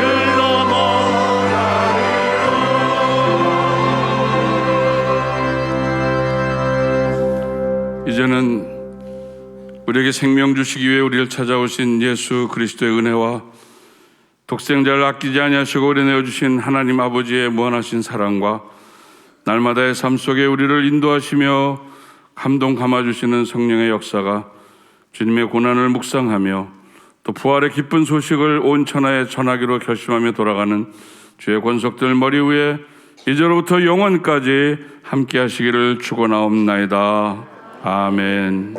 이제는 우리에게 생명 주시기 위해 우리를 찾아오신 예수 그리스도의 은혜와 독생자를 아끼지 아니하시고 우리 내어주신 하나님 아버지의 무한하신 사랑과 날마다의 삶 속에 우리를 인도하시며 감동 감아주시는 성령의 역사가 주님의 고난을 묵상하며 또 부활의 기쁜 소식을 온 천하에 전하기로 결심하며 돌아가는 주의 권속들 머리 위에 이제로부터 영원까지 함께 하시기를 축원하옵나이다. 아멘.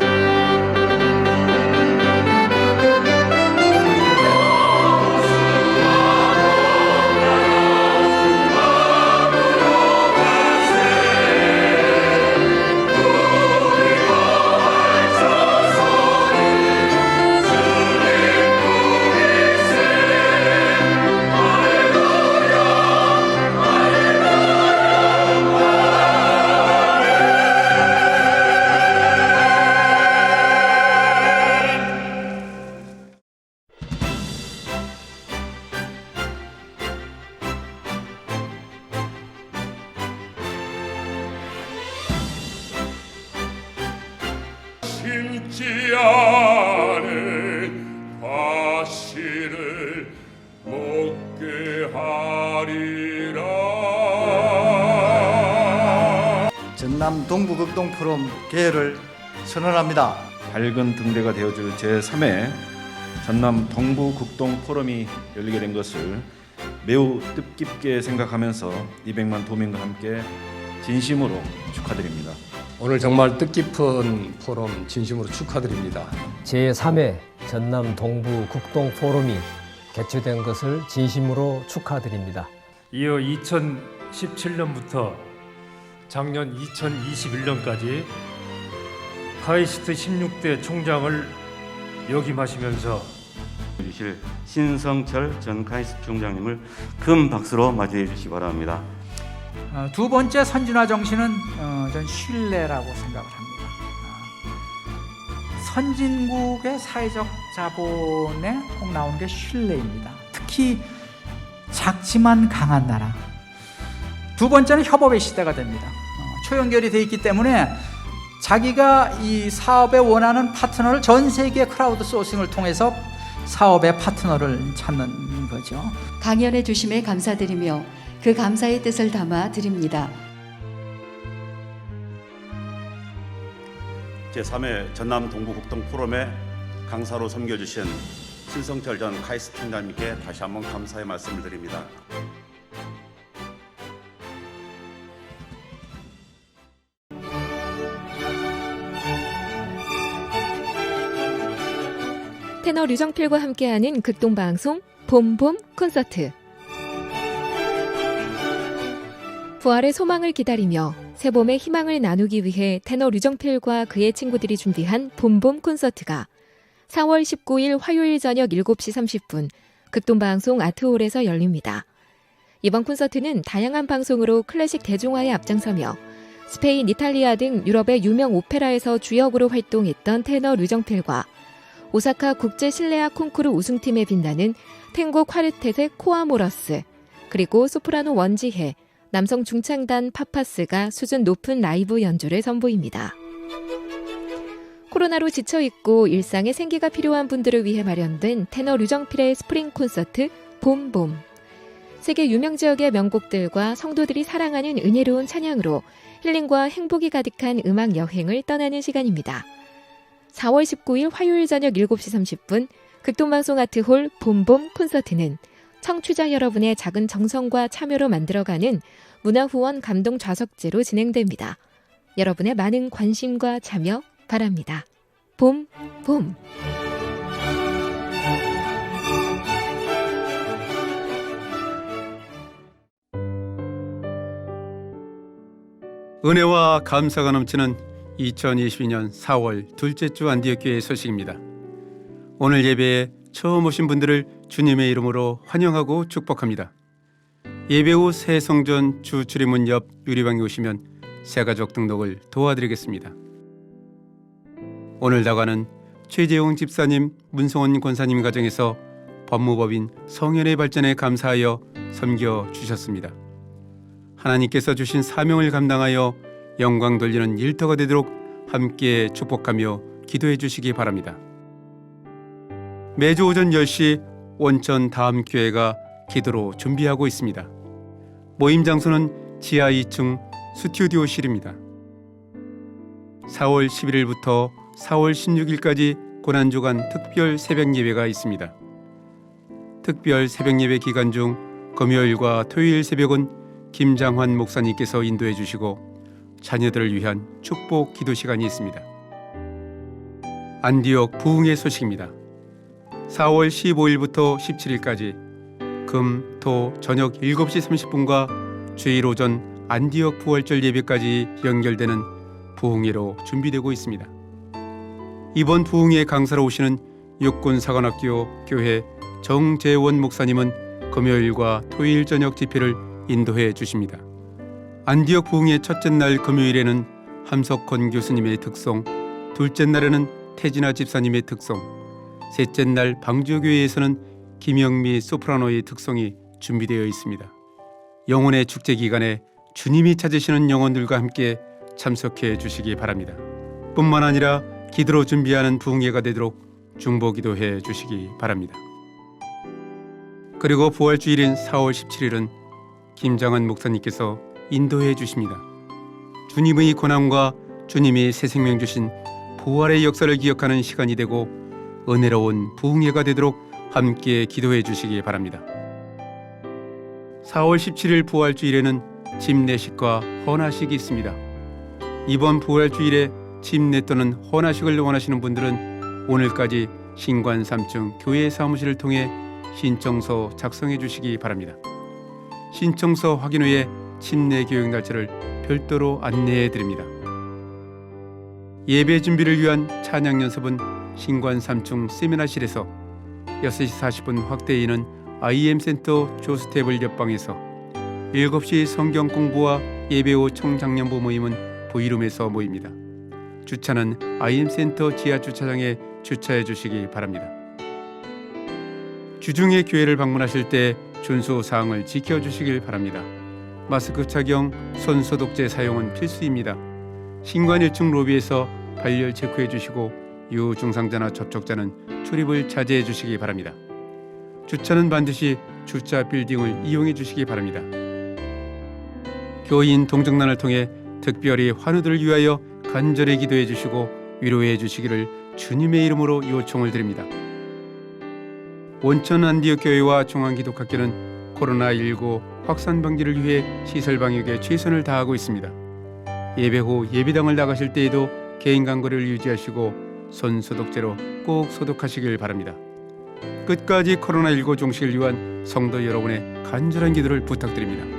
심지 않은 과실을 먹게 하리라. 전남 동부극동 포럼 개회를 선언합니다. 밝은 등대가 되어줄 제3회 전남 동부극동 포럼이 열리게 된 것을 매우 뜻깊게 생각하면서 200만 도민과 함께 진심으로 축하드립니다. 오늘 정말 뜻깊은 포럼 진심으로 축하드립니다. 제3회 전남 동부 극동 포럼이 개최된 것을 진심으로 축하드립니다. 이어 2017년부터 작년 2021년까지 카이스트 16대 총장을 역임하시면서 주실 신성철 전 카이스트 총장님을 큰 박수로 맞이해 주시기 바랍니다. 두 번째 선진화 정신은 전 신뢰라고 생각을 합니다. 선진국의 사회적 자본에 꼭 나오는 게 신뢰입니다. 특히 작지만 강한 나라. 두 번째는 협업의 시대가 됩니다. 초연결이 되어 있기 때문에 자기가 이 사업에 원하는 파트너를 전 세계 크라우드 소싱을 통해서 사업의 파트너를 찾는 거죠. 강연해 주심에 감사드리며 그 감사의 뜻을 담아 드립니다. 제3회 전남 동부극동 포럼에 강사로 섬겨주신 신성철 전 카이스트 총장님께 다시 한번 감사의 말씀을 드립니다. 테너 류정필과 함께하는 극동방송 봄봄 콘서트. 부활의 소망을 기다리며 새봄의 희망을 나누기 위해 테너 류정필과 그의 친구들이 준비한 봄봄 콘서트가 4월 19일 화요일 저녁 7시 30분 극동방송 아트홀에서 열립니다. 이번 콘서트는 다양한 방송으로 클래식 대중화에 앞장서며 스페인, 이탈리아 등 유럽의 유명 오페라에서 주역으로 활동했던 테너 류정필과 오사카 국제실내악 콩쿠르 우승팀에 빛나는 탱고 콰르텟의 코아모러스, 그리고 소프라노 원지혜, 남성 중창단 파파스가 수준 높은 라이브 연주를 선보입니다. 코로나로 지쳐있고 일상에 생기가 필요한 분들을 위해 마련된 테너 류정필의 스프링 콘서트 봄봄. 세계 유명 지역의 명곡들과 성도들이 사랑하는 은혜로운 찬양으로 힐링과 행복이 가득한 음악 여행을 떠나는 시간입니다. 4월 19일 화요일 저녁 7시 30분 극동방송 아트홀 봄봄 콘서트는 청취자 여러분의 작은 정성과 참여로 만들어가는 문화후원 감동 좌석제로 진행됩니다. 여러분의 많은 관심과 참여 바랍니다. 봄봄. 은혜와 감사가 넘치는 2022년 4월 둘째 주 안디옥교회의 소식입니다. 오늘 예배에 처음 오신 분들을 주님의 이름으로 환영하고 축복합니다. 예배 후 새 성전 주 출입문 옆 유리방에 오시면 새가족 등록을 도와드리겠습니다. 오늘 다가는 최재용 집사님, 문성원 권사님 가정에서 법무법인 성현의 발전에 감사하여 섬겨주셨습니다. 하나님께서 주신 사명을 감당하여 영광 돌리는 일터가 되도록 함께 축복하며 기도해 주시기 바랍니다. 매주 오전 10시 원천 다음 교회가 기도로 준비하고 있습니다. 모임 장소는 지하 2층 스튜디오실입니다. 4월 11일부터 4월 16일까지 고난주간 특별 새벽 예배가 있습니다. 특별 새벽 예배 기간 중 금요일과 토요일 새벽은 김장환 목사님께서 인도해 주시고 자녀들을 위한 축복 기도 시간이 있습니다. 안디옥 부흥의 소식입니다. 4월 15일부터 17일까지 금, 토, 저녁 7시 30분과 주일 오전 안디옥 부활절 예배까지 연결되는 부흥회로 준비되고 있습니다. 이번 부흥회 강사로 오시는 육군사관학교 교회 정재원 목사님은 금요일과 토요일 저녁 집회를 인도해 주십니다. 안디옥 부흥회 첫째 날 금요일에는 함석헌 교수님의 특송, 둘째 날에는 태진아 집사님의 특송, 셋째 날 방주교회에서는 김영미 소프라노의 특송이 준비되어 있습니다. 영혼의 축제 기간에 주님이 찾으시는 영혼들과 함께 참석해 주시기 바랍니다. 뿐만 아니라 기도로 준비하는 부흥회가 되도록 중보기도해 주시기 바랍니다. 그리고 부활주일인 4월 17일은 김장환 목사님께서 인도해 주십니다. 주님의 고난과 주님이 새 생명 주신 부활의 역사를 기억하는 시간이 되고 은혜로운 부흥회가 되도록 함께 기도해 주시기 바랍니다. 4월 17일 부활주일에는 집내식과 헌화식이 있습니다. 이번 부활주일에 집내 또는 헌화식을 원하시는 분들은 오늘까지 신관 3층 교회 사무실을 통해 신청서 작성해 주시기 바랍니다. 신청서 확인 후에 침례 교육 날짜를 별도로 안내해 드립니다. 예배 준비를 위한 찬양 연습은 신관 3층 세미나실에서 6시 40분 확대인은 IM센터 조스테이블 옆방에서 7시 성경 공부와 예배 후 청장년부 모임은 V룸에서 모입니다. 주차는 IM센터 지하 주차장에 주차해 주시기 바랍니다. 주중에 교회를 방문하실 때 준수 사항을 지켜주시길 바랍니다. 마스크 착용, 손 소독제 사용은 필수입니다. 신관 1층 로비에서 발열 체크해 주시고 유증상자나 접촉자는 출입을 자제해 주시기 바랍니다. 주차는 반드시 주차 빌딩을 이용해 주시기 바랍니다. 교인 동정단을 통해 특별히 환우들을 위하여 간절히 기도해 주시고 위로해 주시기를 주님의 이름으로 요청을 드립니다. 원천 안디옥 교회와 중앙기독학교는 코로나19 확산 방지를 위해 시설 방역에 최선을 다하고 있습니다. 예배 후 예배당을 나가실 때에도 개인 간거리를 유지하시고 손 소독제로 꼭 소독하시길 바랍니다. 끝까지 코로나19 종식을 위한 성도 여러분의 간절한 기도를 부탁드립니다.